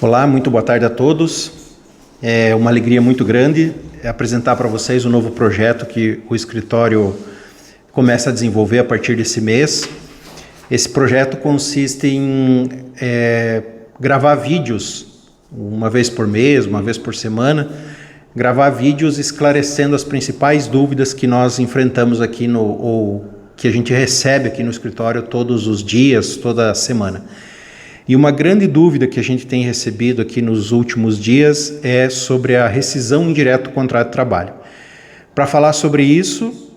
Olá, muito boa tarde a todos. É uma alegria muito grande apresentar para vocês o novo projeto que o escritório começa a desenvolver a partir desse mês. Esse projeto consiste em gravar vídeos uma vez por mês, uma vez por semana, gravar vídeos esclarecendo as principais dúvidas que nós enfrentamos aqui ou que a gente recebe aqui no escritório todos os dias, toda semana. E uma grande dúvida que a gente tem recebido aqui nos últimos dias é sobre a rescisão indireta do contrato de trabalho. Para falar sobre isso,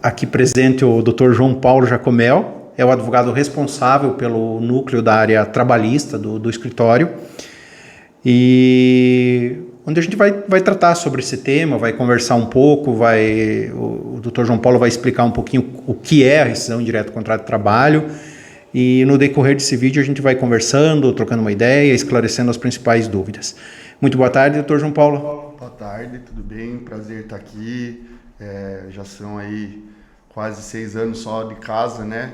aqui presente o Dr. João Paulo Jacomel, é o advogado responsável pelo núcleo da área trabalhista do escritório, e onde a gente vai tratar sobre esse tema, vai conversar um pouco, o Dr. João Paulo vai explicar um pouquinho o que é a rescisão indireta do contrato de trabalho. E no decorrer desse vídeo a gente vai conversando, trocando uma ideia, esclarecendo as principais dúvidas. Muito boa tarde, doutor João Paulo. Boa tarde, tudo bem? Prazer estar aqui. Já são aí quase 6 anos só de casa, né?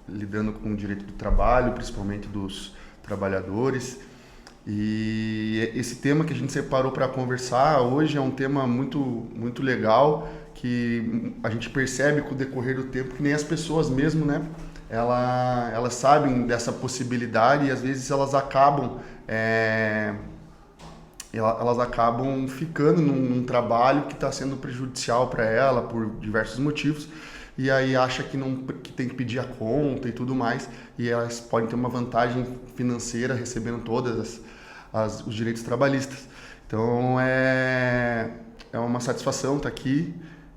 Lidando com o direito do trabalho, principalmente dos trabalhadores. E esse tema que a gente separou para conversar hoje é um tema muito legal, que a gente percebe com o decorrer do tempo que nem as pessoas mesmo, né? Elas sabem dessa possibilidade e às vezes elas acabam ficando num trabalho que está sendo prejudicial para ela por diversos motivos, e aí acha que tem que pedir a conta e tudo mais, e elas podem ter uma vantagem financeira recebendo todos os direitos trabalhistas. Então é uma satisfação estar aqui.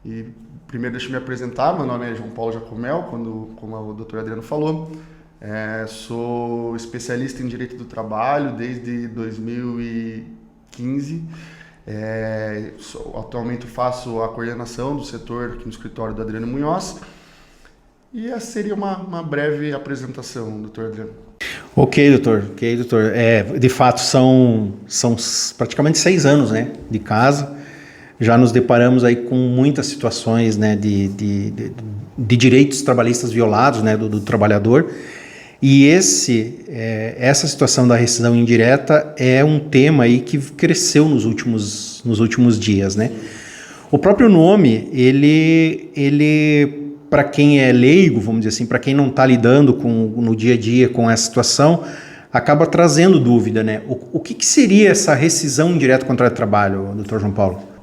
E primeiro deixa eu me apresentar, meu nome é João Paulo Jacomel, como o doutor Adriano falou. Sou especialista em Direito do Trabalho desde 2015. Atualmente faço a coordenação do setor aqui no escritório do Adriano Munhoz. E essa seria uma breve apresentação, doutor Adriano. Ok, doutor. De fato, são praticamente 6 anos, né, de casa. Já nos deparamos aí com muitas situações, né, de direitos trabalhistas violados, né, do trabalhador. E essa situação da rescisão indireta é um tema aí que cresceu nos últimos dias, né? O próprio nome, ele para quem é leigo, vamos dizer assim, para quem não está lidando no dia a dia com essa situação, acaba trazendo dúvida, né? O que seria essa rescisão indireta do contrato de trabalho, doutor João Paulo?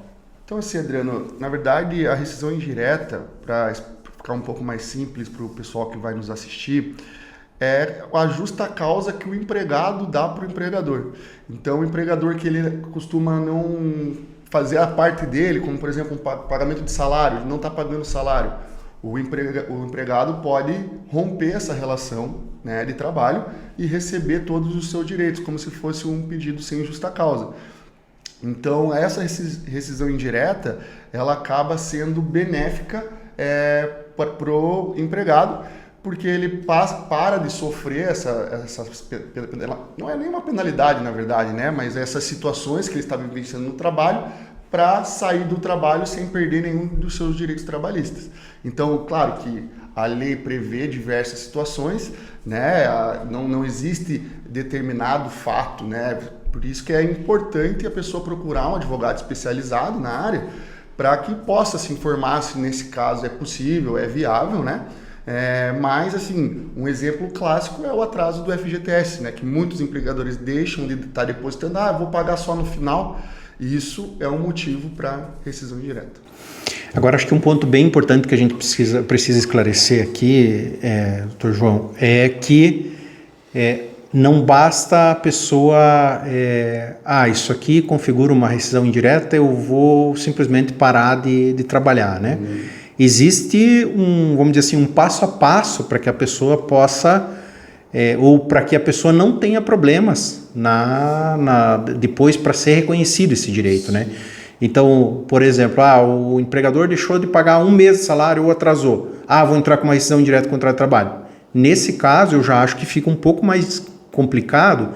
Então, assim, Adriano, na verdade, a rescisão indireta, para ficar um pouco mais simples para o pessoal que vai nos assistir, é a justa causa que o empregado dá para o empregador. Então, o empregador que ele costuma não fazer a parte dele, como, por exemplo, um pagamento de salário, ele não está pagando salário, o empregado pode romper essa relação, né, de trabalho e receber todos os seus direitos, como se fosse um pedido sem justa causa. Então, essa rescisão indireta, ela acaba sendo benéfica para o empregado, porque ele para de sofrer não é nem uma penalidade, na verdade, né? Mas essas situações que ele está vivenciando no trabalho, para sair do trabalho sem perder nenhum dos seus direitos trabalhistas. Então, claro que a lei prevê diversas situações, né? Não existe determinado fato, né? Por isso que é importante a pessoa procurar um advogado especializado na área para que possa se informar se nesse caso é possível, é viável, né? Mas, assim, um exemplo clássico é o atraso do FGTS, né? Que muitos empregadores deixam de estar depositando, vou pagar só no final. E isso é um motivo para rescisão indireta. Agora, acho que um ponto bem importante que a gente precisa esclarecer aqui, doutor João, é que não basta a pessoa, isso aqui configura uma rescisão indireta, eu vou simplesmente parar de trabalhar, né? Existe vamos dizer assim, um passo a passo para que a pessoa possa, ou para que a pessoa não tenha problemas depois para ser reconhecido esse direito, né? Então, por exemplo, o empregador deixou de pagar 1 mês de salário ou atrasou. Vou entrar com uma rescisão indireta do contrato de trabalho. Nesse caso, eu já acho que fica um pouco mais complicado,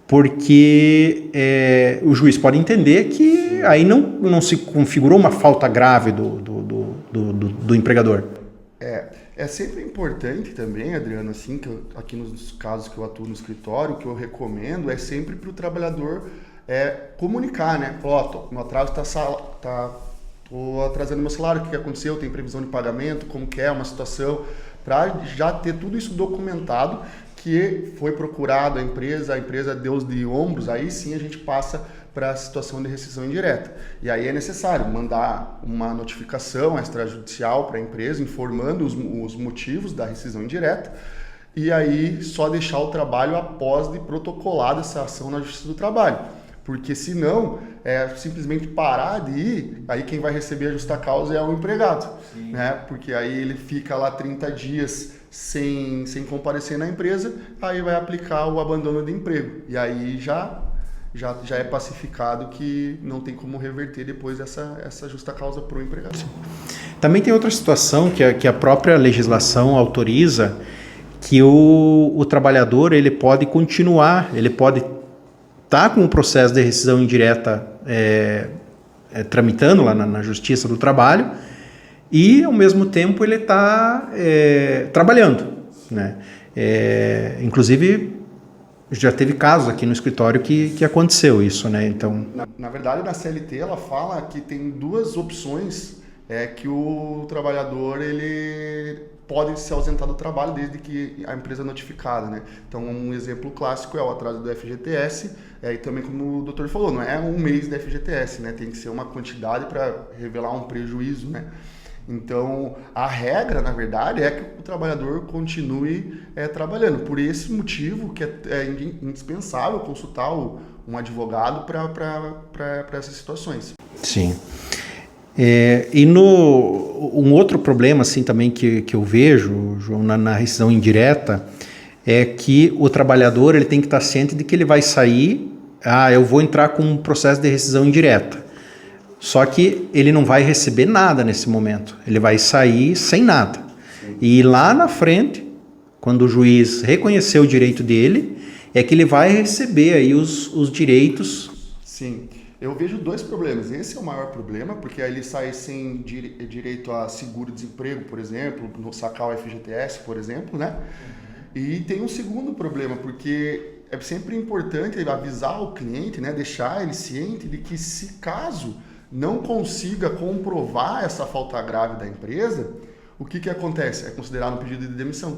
porque o juiz pode entender que aí não se configurou uma falta grave do empregador. É sempre importante também, Adriano, assim, aqui nos casos que eu atuo no escritório, o que eu recomendo é sempre para o trabalhador comunicar, né? Falar, meu atraso tô atrasando meu salário, o que aconteceu, tem previsão de pagamento, como que é uma situação, para já ter tudo isso documentado, que foi procurado a empresa deu os de ombros, aí sim a gente passa para a situação de rescisão indireta. E aí é necessário mandar uma notificação extrajudicial para a empresa, informando os motivos da rescisão indireta, e aí só deixar o trabalho após de protocolada essa ação na Justiça do Trabalho. Porque senão, simplesmente parar de ir, aí quem vai receber a justa causa é o empregado, né? Porque aí ele fica lá 30 dias sem comparecer na empresa, aí vai aplicar o abandono de emprego. E aí já é pacificado que não tem como reverter depois essa justa causa para o empregado. Também tem outra situação que a própria legislação autoriza, que o trabalhador ele pode continuar, ele pode estar com o processo de rescisão indireta tramitando lá na Justiça do Trabalho e, ao mesmo tempo, ele está trabalhando, né? Inclusive, já teve casos aqui no escritório que aconteceu isso, né? Então, na verdade, na CLT, ela fala que tem duas opções que o trabalhador ele pode se ausentar do trabalho desde que a empresa é notificada, né? Então, um exemplo clássico é o atraso do FGTS, e também, como o doutor falou, não é um mês da FGTS, né? Tem que ser uma quantidade para revelar um prejuízo, né? Então, a regra, na verdade, é que o trabalhador continue trabalhando. Por esse motivo que é indispensável consultar um advogado para essas situações. Sim. Um outro problema assim, também que eu vejo, João, na rescisão indireta, é que o trabalhador ele tem que estar ciente de que ele vai sair, eu vou entrar com um processo de rescisão indireta. Só que ele não vai receber nada nesse momento, ele vai sair sem nada. Sim. E lá na frente, quando o juiz reconhecer o direito dele, é que ele vai receber aí os direitos. Sim. Eu vejo dois problemas. Esse é o maior problema, porque aí ele sai sem direito a seguro-desemprego, por exemplo, no sacar o FGTS, por exemplo, né? Uhum. E tem um segundo problema, porque é sempre importante avisar o cliente, né? Deixar ele ciente de que, se caso não consiga comprovar essa falta grave da empresa, o que acontece? É considerado um pedido de demissão.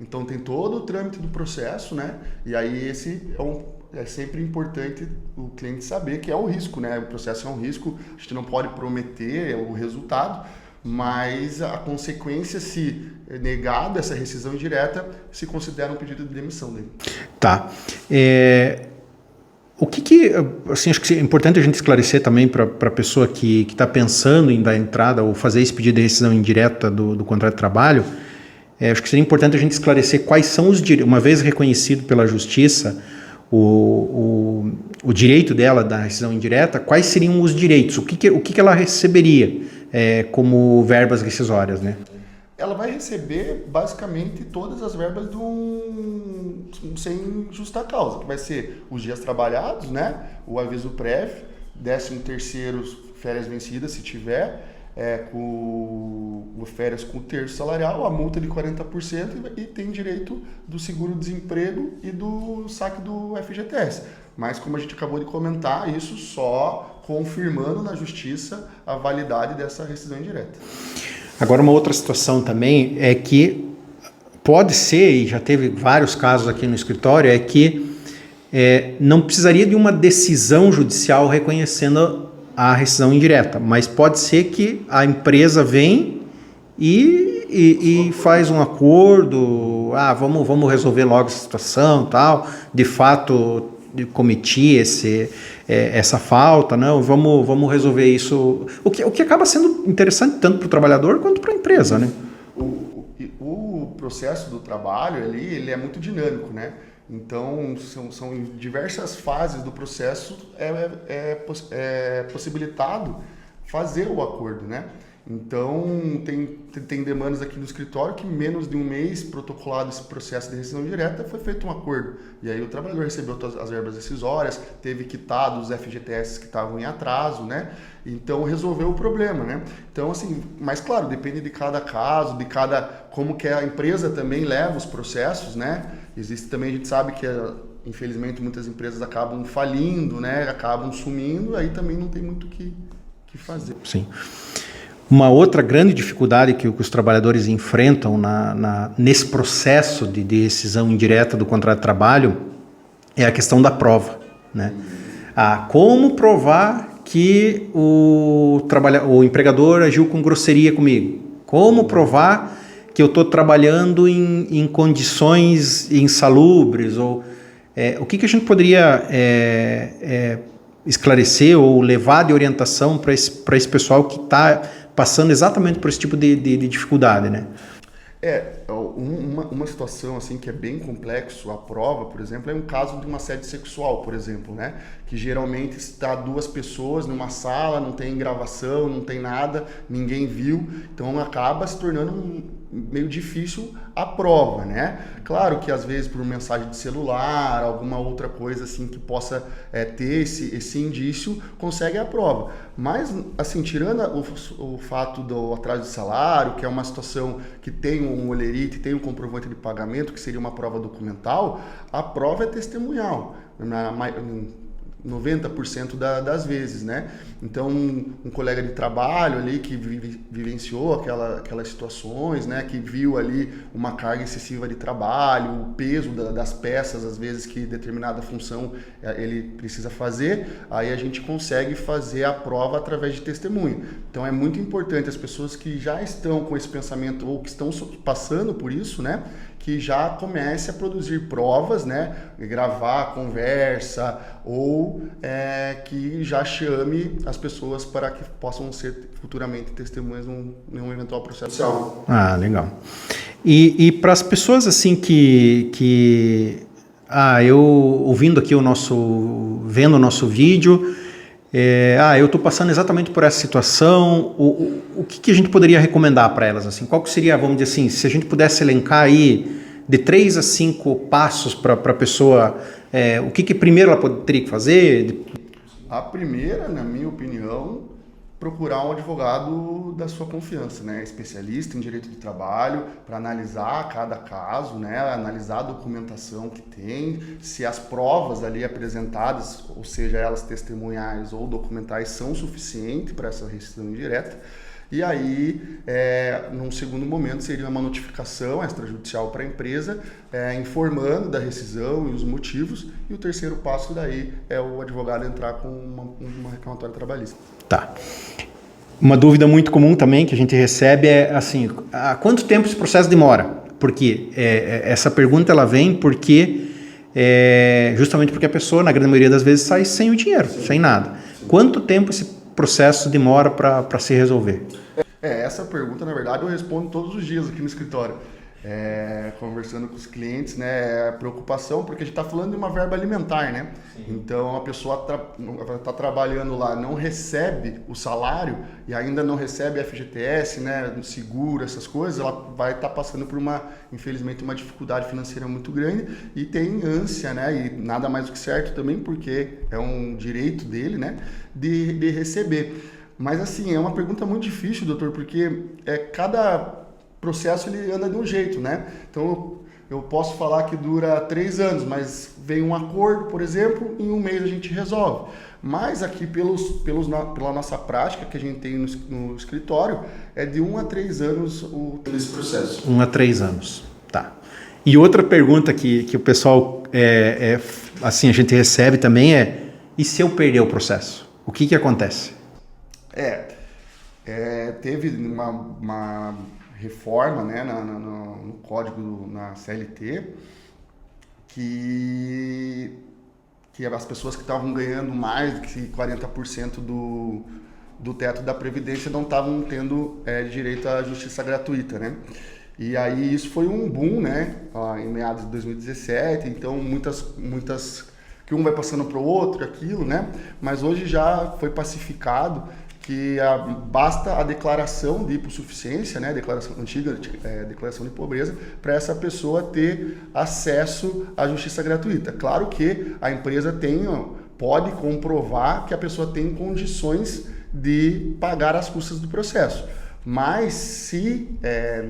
Então tem todo o trâmite do processo, né? E aí esse é sempre importante o cliente saber que é o risco, né? O processo é um risco, a gente não pode prometer o resultado, mas a consequência, se negada essa rescisão indireta, se considera um pedido de demissão dele. Tá. O assim, acho que é importante a gente esclarecer também para a pessoa que está pensando em dar entrada ou fazer esse pedido de rescisão indireta do contrato de trabalho. Acho que seria importante a gente esclarecer quais são os direitos, uma vez reconhecido pela Justiça o direito dela da rescisão indireta, quais seriam os direitos, o que ela receberia como verbas rescisórias, né? Ela vai receber basicamente todas as verbas sem justa causa, que vai ser os dias trabalhados, né? O aviso prévio, 13º, férias vencidas, se tiver, com férias com terço salarial, a multa de 40% e tem direito do seguro-desemprego e do saque do FGTS. Mas, como a gente acabou de comentar, isso só confirmando na Justiça a validade dessa rescisão indireta. Agora, uma outra situação também é que pode ser, e já teve vários casos aqui no escritório, é que não precisaria de uma decisão judicial reconhecendo a rescisão indireta, mas pode ser que a empresa vem e faz um acordo, vamos resolver logo essa situação, tal, de fato cometi essa falta, não, vamos resolver isso, o que acaba sendo interessante tanto para o trabalhador quanto para a empresa, né? O processo do trabalho ele é muito dinâmico, né? Então, são em diversas fases do processo possibilitado fazer o acordo, né? Então, tem demandas aqui no escritório que menos de um mês protocolado esse processo de rescisão direta, foi feito um acordo. E aí o trabalhador recebeu todas as verbas decisórias, teve quitado os FGTS que estavam em atraso, né? Então, resolveu o problema, né? Então, assim, mas claro, depende de cada caso, como que a empresa também leva os processos, né? Existe também, a gente sabe que infelizmente muitas empresas acabam falindo, né? Acabam sumindo, aí também não tem muito o que fazer. Sim. Uma outra grande dificuldade que os trabalhadores enfrentam nesse processo de rescisão indireta do contrato de trabalho é a questão da prova, né? Como provar que o empregador agiu com grosseria comigo? Como provar que eu estou trabalhando em condições insalubres? Ou, o que a gente poderia esclarecer ou levar de orientação para esse pessoal que está passando exatamente por esse tipo de dificuldade, né? Uma situação assim que é bem complexo, a prova, por exemplo, é um caso de um assédio sexual, por exemplo, né? Que geralmente está duas pessoas numa sala, não tem gravação, não tem nada, ninguém viu, então acaba se tornando meio difícil a prova, né? Claro que às vezes por mensagem de celular, alguma outra coisa assim que possa ter esse indício, consegue a prova. Mas, assim, tirando o fato do atraso de salário, que é uma situação que tem um olerite, tem um comprovante de pagamento, que seria uma prova documental, a prova é testemunhal. 90% das vezes, né? Então, um colega de trabalho ali que vivenciou aquelas situações, né? Que viu ali uma carga excessiva de trabalho, o peso das peças, às vezes, que determinada função ele precisa fazer, aí a gente consegue fazer a prova através de testemunho. Então, é muito importante as pessoas que já estão com esse pensamento ou que estão passando por isso, né? Que já comece a produzir provas, né? Gravar a conversa ou que já chame as pessoas para que possam ser futuramente testemunhas em um eventual processo judicial. Legal. E para as pessoas assim eu ouvindo aqui vendo o nosso vídeo, eu estou passando exatamente por essa situação, o que a gente poderia recomendar para elas? Assim? Qual que seria, vamos dizer assim, se a gente pudesse elencar aí de 3 a 5 passos para a pessoa, o que primeiro ela teria que fazer? A primeira, na minha opinião, procurar um advogado da sua confiança, né? Especialista em direito do trabalho, para analisar cada caso, né? Analisar a documentação que tem, se as provas ali apresentadas, ou seja, elas testemunhais ou documentais, são suficientes para essa rescisão indireta. E aí, num segundo momento, seria uma notificação extrajudicial para a empresa, informando da rescisão e os motivos. E o terceiro passo daí é o advogado entrar com uma reclamatória trabalhista. Tá. Uma dúvida muito comum também que a gente recebe é assim, há quanto tempo esse processo demora? Porque essa pergunta ela vem justamente porque a pessoa, na grande maioria das vezes, sai sem o dinheiro, sem nada. Sim. Quanto tempo esse processo demora para se resolver? Essa pergunta, na verdade, eu respondo todos os dias aqui no escritório. Conversando com os clientes, né, preocupação, porque a gente está falando de uma verba alimentar, né? Sim. Então a pessoa está trabalhando lá, não recebe o salário e ainda não recebe FGTS, né, seguro, essas coisas, ela vai estar passando por infelizmente, uma dificuldade financeira muito grande e tem ânsia, né, e nada mais do que certo também, porque é um direito dele, né, de receber. Mas assim, é uma pergunta muito difícil, doutor, porque cada processo ele anda de um jeito, né? Então eu posso falar que dura 3 anos, mas vem um acordo, por exemplo, em 1 mês a gente resolve. Mas aqui pela nossa prática que a gente tem no escritório, é de 1 a 3 anos esse processo. 1 a 3 anos, tá. E outra pergunta que o pessoal assim a gente recebe também e se eu perder o processo? O que acontece? Teve uma reforma, né, no código, na CLT, que as pessoas que estavam ganhando mais do que 40% do teto da Previdência não estavam tendo direito à justiça gratuita, né? E aí isso foi um boom, né, em meados de 2017, então muitas que um vai passando para o outro, aquilo, né? Mas hoje já foi pacificado que basta a declaração de hipossuficiência, né, declaração antiga, declaração de pobreza, para essa pessoa ter acesso à justiça gratuita. Claro que a empresa pode comprovar que a pessoa tem condições de pagar as custas do processo. Mas se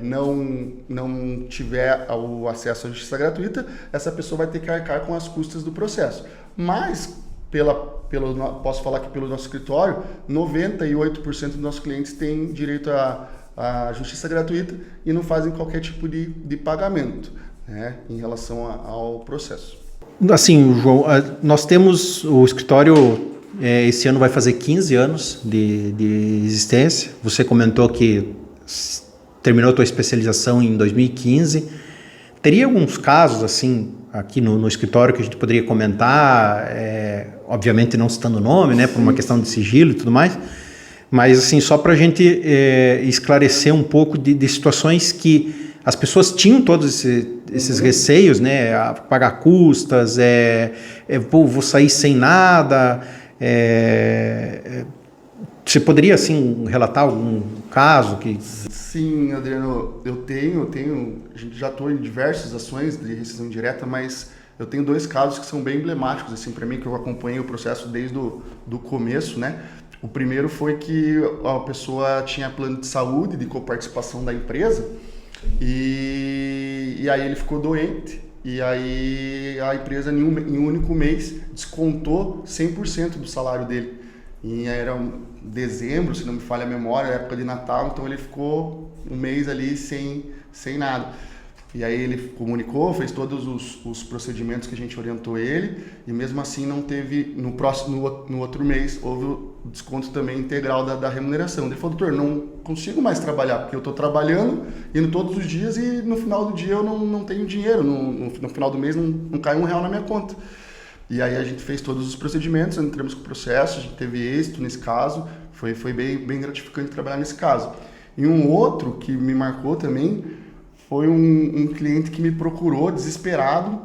não tiver o acesso à justiça gratuita, essa pessoa vai ter que arcar com as custas do processo. Mas, posso falar que pelo nosso escritório, 98% dos nossos clientes têm direito à justiça gratuita e não fazem qualquer tipo de pagamento, né, em relação ao processo. Assim, João, nós temos o escritório... esse ano vai fazer 15 anos de existência. Você comentou que terminou a tua especialização em 2015. Teria alguns casos, assim, aqui no escritório que a gente poderia comentar, obviamente não citando o nome, né, por uma questão de sigilo e tudo mais, mas assim, só para a gente esclarecer um pouco de situações que as pessoas tinham todos esses receios, né, a pagar custas, vou sair sem nada... você poderia, assim, relatar algum caso que... Sim, Adriano, eu tenho, a gente já atuou em diversas ações de rescisão indireta, mas eu tenho 2 casos que são bem emblemáticos, assim, para mim, que eu acompanhei o processo desde do começo, né? O primeiro foi que a pessoa tinha plano de saúde, de coparticipação da empresa, e aí ele ficou doente. E aí a empresa, em um único mês, descontou 100% do salário dele. E era dezembro, se não me falha a memória, época de Natal, então ele ficou um mês ali sem nada. E aí ele comunicou, fez todos os procedimentos que a gente orientou ele, e mesmo assim não teve, no outro mês, houve o desconto também integral da remuneração. Ele falou: doutor, não consigo mais trabalhar, porque eu estou trabalhando, indo todos os dias, e no final do dia eu não tenho dinheiro, no final do mês não cai R$1 na minha conta. E aí a gente fez todos os procedimentos, entramos com o processo, a gente teve êxito nesse caso, foi bem gratificante trabalhar nesse caso. E um outro que me marcou também foi um cliente que me procurou desesperado,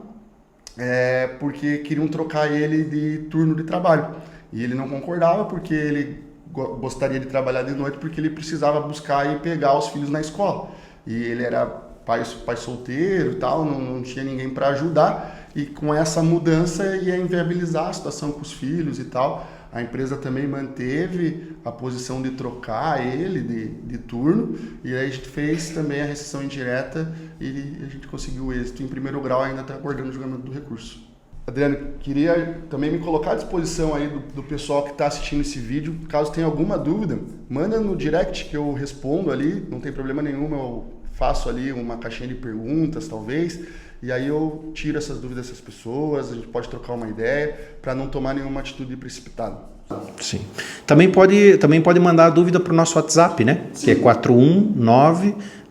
porque queriam trocar ele de turno de trabalho. E ele não concordava porque ele gostaria de trabalhar de noite, porque ele precisava buscar e pegar os filhos na escola. E ele era pai solteiro e tal, não tinha ninguém para ajudar. E com essa mudança ia inviabilizar a situação com os filhos e tal. A empresa também manteve a posição de trocar ele de turno, e aí a gente fez também a rescisão indireta e a gente conseguiu o êxito. Em primeiro grau, ainda está aguardando o julgamento do recurso. Adriano, queria também me colocar à disposição aí do pessoal que está assistindo esse vídeo. Caso tenha alguma dúvida, manda no direct que eu respondo ali, não tem problema nenhum, eu faço ali uma caixinha de perguntas, talvez, e aí eu tiro essas dúvidas dessas pessoas, a gente pode trocar uma ideia para não tomar nenhuma atitude precipitada. Sim. Também pode mandar a dúvida para o nosso WhatsApp, né? Sim. Que é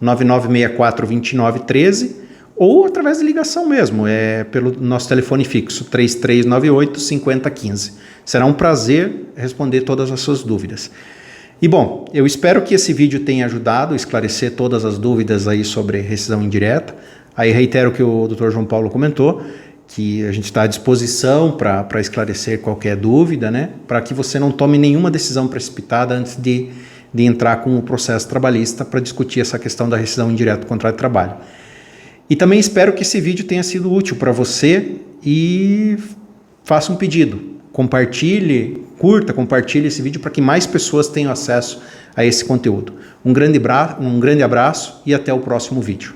419-9964-2913, ou através de ligação mesmo, pelo nosso telefone fixo, 3398-5015. Será um prazer responder todas as suas dúvidas. E bom, eu espero que esse vídeo tenha ajudado a esclarecer todas as dúvidas aí sobre rescisão indireta. Aí reitero o que o Dr. João Paulo comentou, que a gente está à disposição para esclarecer qualquer dúvida, né? Para que você não tome nenhuma decisão precipitada antes de entrar com o processo trabalhista para discutir essa questão da rescisão indireta do contrato de trabalho. E também espero que esse vídeo tenha sido útil para você e faça um pedido. Compartilhe esse vídeo para que mais pessoas tenham acesso a esse conteúdo. Um grande abraço e até o próximo vídeo.